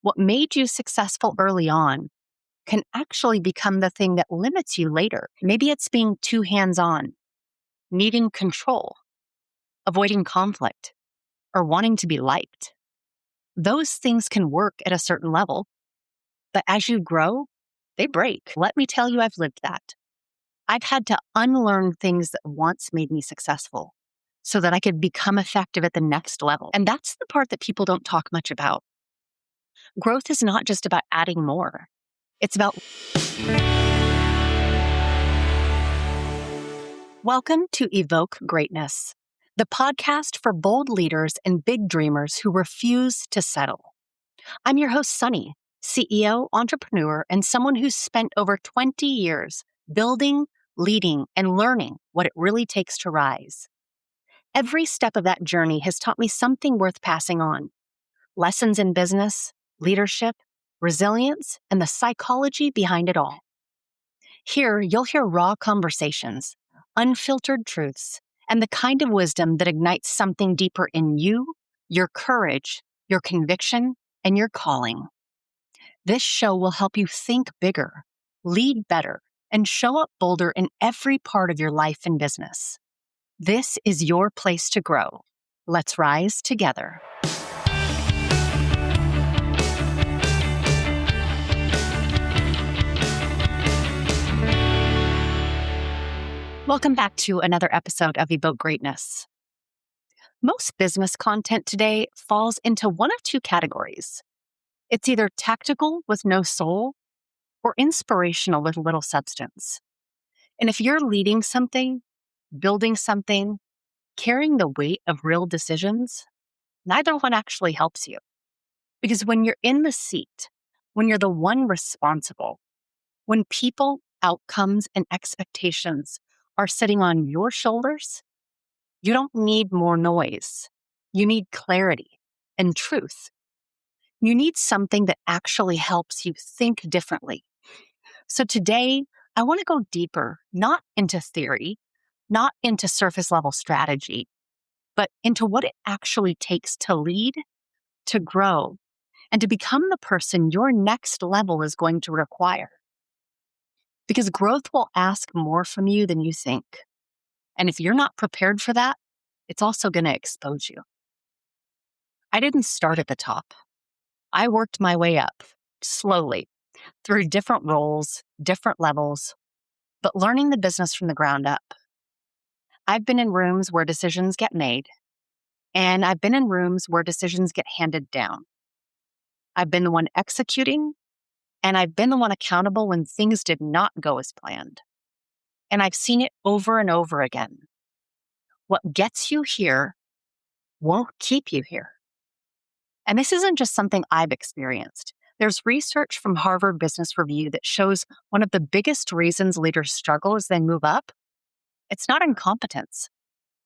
what made you successful early on can actually become the thing that limits you later. Maybe it's being too hands-on, needing control, avoiding conflict, or wanting to be liked. Those things can work at a certain level, but as you grow, they break. Let me tell you, I've lived that. I've had to unlearn things that once made me successful so that I could become effective at the next level. And that's the part that people don't talk much about. Growth is not just about adding more. It's about... Welcome to Evoke Greatness, the podcast for bold leaders and big dreamers who refuse to settle. I'm your host, Sonnie, CEO, entrepreneur, and someone who's spent over 20 years building, leading, and learning what it really takes to rise. Every step of that journey has taught me something worth passing on. Lessons in business, leadership, resilience, and the psychology behind it all. Here, you'll hear raw conversations, unfiltered truths, and the kind of wisdom that ignites something deeper in you, your courage, your conviction, and your calling. This show will help you think bigger, lead better, and show up bolder in every part of your life and business. This is your place to grow. Let's rise together. Welcome back to another episode of Evoke Greatness. Most business content today falls into one of two categories. It's either tactical with no soul or inspirational with little substance. And if you're leading something, building something, carrying the weight of real decisions, neither one actually helps you. Because when you're in the seat, when you're the one responsible, when people, outcomes, and expectations are sitting on your shoulders, you don't need more noise. You need clarity and truth. You need something that actually helps you think differently. So today, I want to go deeper, not into theory, not into surface level strategy, but into what it actually takes to lead, to grow, and to become the person your next level is going to require. Because growth will ask more from you than you think. And if you're not prepared for that, it's also going to expose you. I didn't start at the top. I worked my way up slowly through different roles, different levels, but learning the business from the ground up. I've been in rooms where decisions get made, and I've been in rooms where decisions get handed down. I've been the one executing, and I've been the one accountable when things did not go as planned. And I've seen it over and over again. What gets you here won't keep you here. And this isn't just something I've experienced. There's research from Harvard Business Review that shows one of the biggest reasons leaders struggle as they move up. It's not incompetence.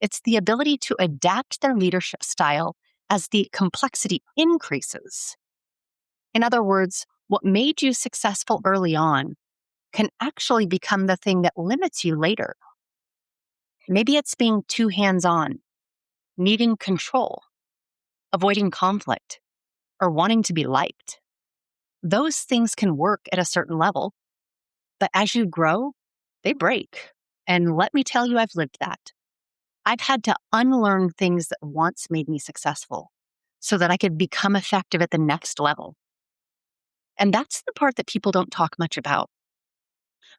It's the ability to adapt their leadership style as the complexity increases. In other words, what made you successful early on can actually become the thing that limits you later. Maybe it's being too hands-on, needing control, avoiding conflict, or wanting to be liked. Those things can work at a certain level, but as you grow, they break. And let me tell you, I've lived that. I've had to unlearn things that once made me successful so that I could become effective at the next level. And that's the part that people don't talk much about.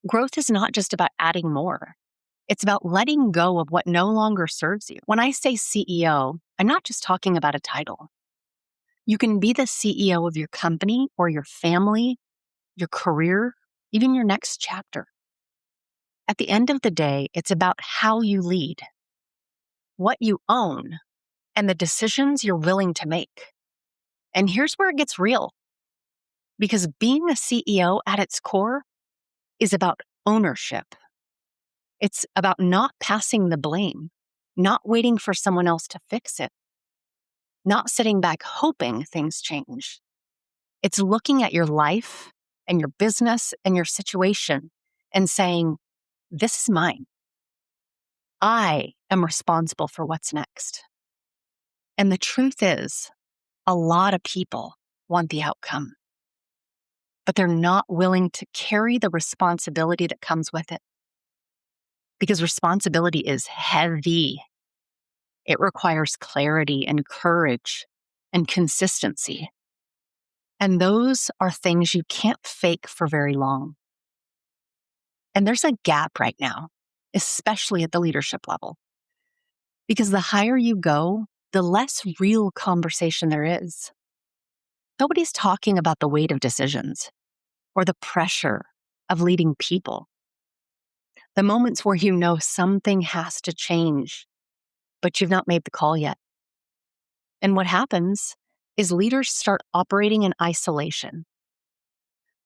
Growth is not just about adding more. It's about letting go of what no longer serves you. When I say CEO, I'm not just talking about a title. You can be the CEO of your company or your family, your career, even your next chapter. At the end of the day, it's about how you lead, what you own, and the decisions you're willing to make. And here's where it gets real. Because being a CEO at its core is about ownership. It's about not passing the blame, not waiting for someone else to fix it, not sitting back hoping things change. It's looking at your life and your business and your situation and saying, this is mine. I am responsible for what's next. And the truth is, a lot of people want the outcome, but they're not willing to carry the responsibility that comes with it. Because responsibility is heavy. It requires clarity and courage and consistency. And those are things you can't fake for very long. And there's a gap right now, especially at the leadership level. Because the higher you go, the less real conversation there is. Nobody's talking about the weight of decisions or the pressure of leading people. The moments where you know something has to change, but you've not made the call yet. And what happens is leaders start operating in isolation.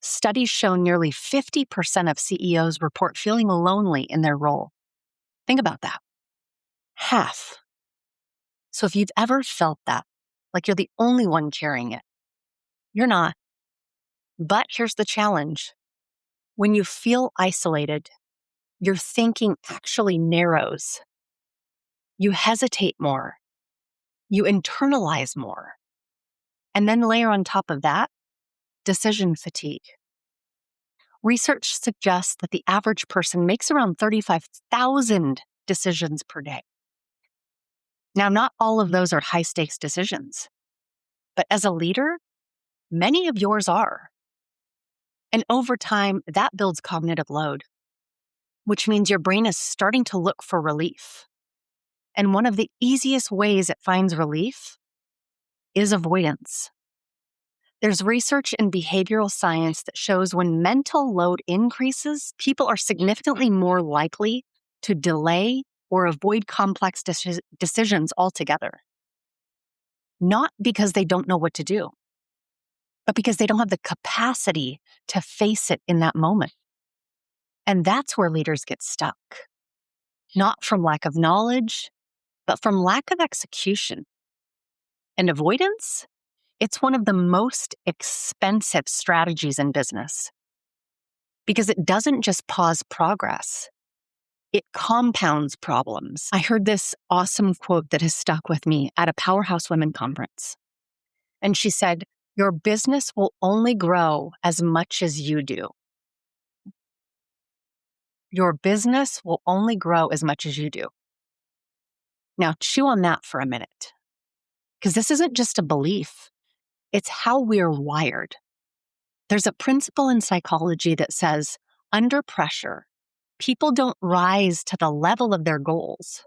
Studies show nearly 50% of CEOs report feeling lonely in their role. Think about that. Half. So if you've ever felt that, like you're the only one carrying it, you're not. But here's the challenge. When you feel isolated, your thinking actually narrows. You hesitate more. You internalize more. And then layer on top of that, decision fatigue. Research suggests that the average person makes around 35,000 decisions per day. Now, not all of those are high-stakes decisions, but as a leader, many of yours are. And over time, that builds cognitive load, which means your brain is starting to look for relief. And one of the easiest ways it finds relief is avoidance. There's research in behavioral science that shows when mental load increases, people are significantly more likely to delay or avoid complex decisions altogether. Not because they don't know what to do, but because they don't have the capacity to face it in that moment. And that's where leaders get stuck. Not from lack of knowledge, but from lack of execution. And avoidance? It's one of the most expensive strategies in business because it doesn't just pause progress. It compounds problems. I heard this awesome quote that has stuck with me at a Powerhouse Women conference. And she said, "Your business will only grow as much as you do." Your business will only grow as much as you do. Now, chew on that for a minute, because this isn't just a belief. It's how we're wired. There's a principle in psychology that says, under pressure, people don't rise to the level of their goals.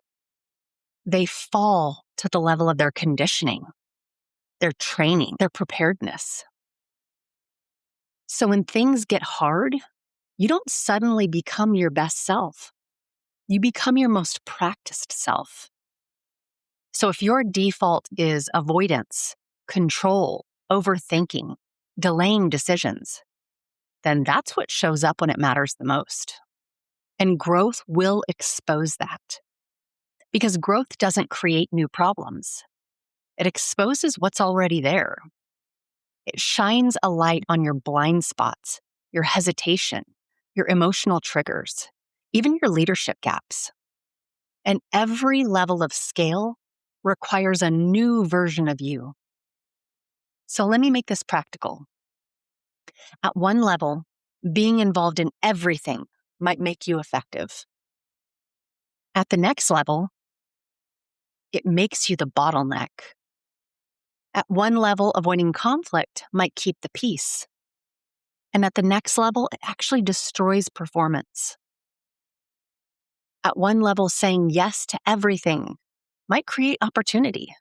They fall to the level of their conditioning, their training, their preparedness. So when things get hard, you don't suddenly become your best self. You become your most practiced self. So if your default is avoidance, control, overthinking, delaying decisions, then that's what shows up when it matters the most. And growth will expose that. Because growth doesn't create new problems. It exposes what's already there. It shines a light on your blind spots, your hesitation, your emotional triggers, even your leadership gaps. And every level of scale requires a new version of you. So let me make this practical. At one level, being involved in everything might make you effective. At the next level, it makes you the bottleneck. At one level, avoiding conflict might keep the peace. And at the next level, it actually destroys performance. At one level, saying yes to everything might create opportunity.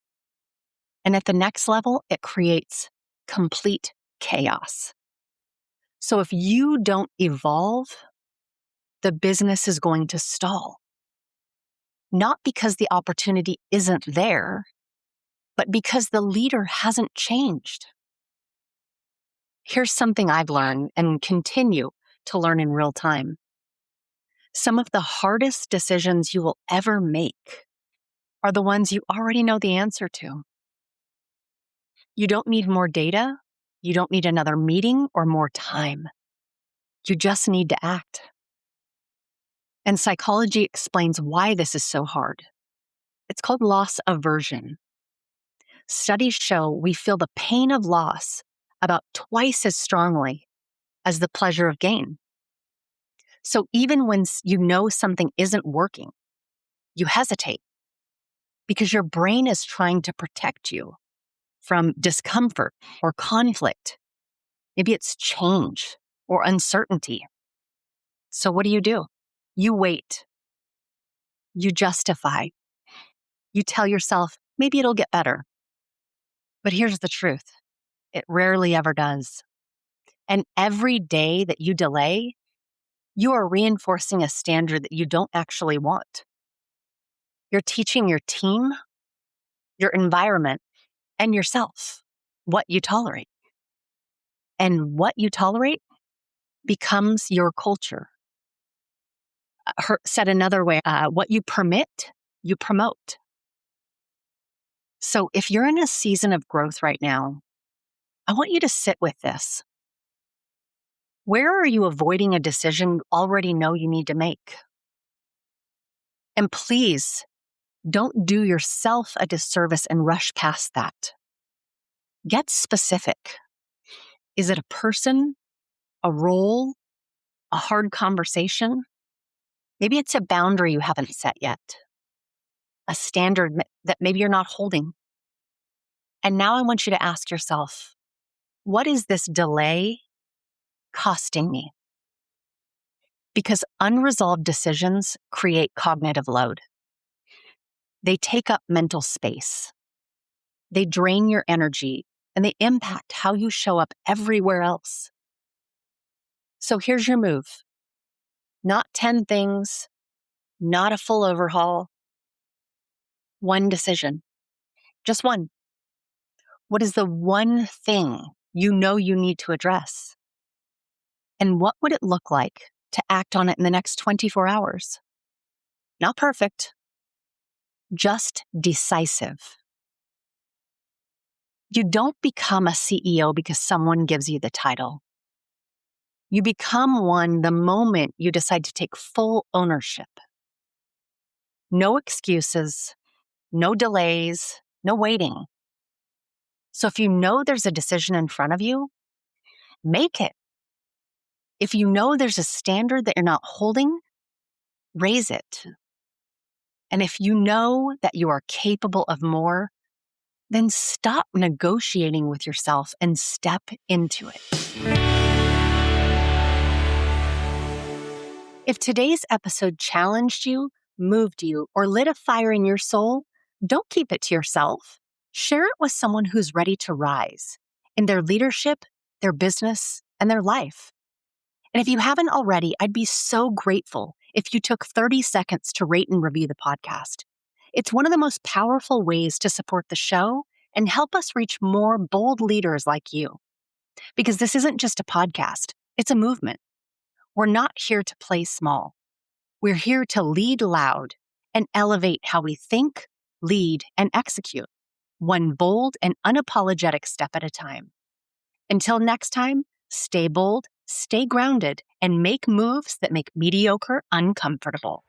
And at the next level, it creates complete chaos. So if you don't evolve, the business is going to stall. Not because the opportunity isn't there, but because the leader hasn't changed. Here's something I've learned and continue to learn in real time. Some of the hardest decisions you will ever make are the ones you already know the answer to. You don't need more data. You don't need another meeting or more time. You just need to act. And psychology explains why this is so hard. It's called loss aversion. Studies show we feel the pain of loss about twice as strongly as the pleasure of gain. So even when you know something isn't working, you hesitate because your brain is trying to protect you from discomfort or conflict. Maybe it's change or uncertainty. So what do? You wait. You justify. You tell yourself, maybe it'll get better. But here's the truth. It rarely ever does. And every day that you delay, you are reinforcing a standard that you don't actually want. You're teaching your team, your environment, and yourself what you tolerate. And what you tolerate becomes your culture. Said another way, what you permit, you promote. So if you're in a season of growth right now, I want you to sit with this. Where are you avoiding a decision you already know you need to make? And please don't do yourself a disservice and rush past that. Get specific. Is it a person, a role, a hard conversation? Maybe it's a boundary you haven't set yet, a standard that maybe you're not holding. And now I want you to ask yourself, what is this delay costing me? Because unresolved decisions create cognitive load. They take up mental space. They drain your energy and they impact how you show up everywhere else. So here's your move. Not 10 things, not a full overhaul. One decision. Just one. What is the one thing you know you need to address? And what would it look like to act on it in the next 24 hours? Not perfect, just decisive. You don't become a CEO because someone gives you the title. You become one the moment you decide to take full ownership. No excuses, no delays, no waiting. So if you know there's a decision in front of you, make it. If you know there's a standard that you're not holding, raise it. And if you know that you are capable of more, then stop negotiating with yourself and step into it. If today's episode challenged you, moved you, or lit a fire in your soul, don't keep it to yourself. Share it with someone who's ready to rise in their leadership, their business, and their life. And if you haven't already, I'd be so grateful if you took 30 seconds to rate and review the podcast. It's one of the most powerful ways to support the show and help us reach more bold leaders like you. Because this isn't just a podcast, it's a movement. We're not here to play small. We're here to lead loud and elevate how we think, lead, and execute, one bold and unapologetic step at a time. Until next time, stay bold, stay grounded, and make moves that make mediocre uncomfortable.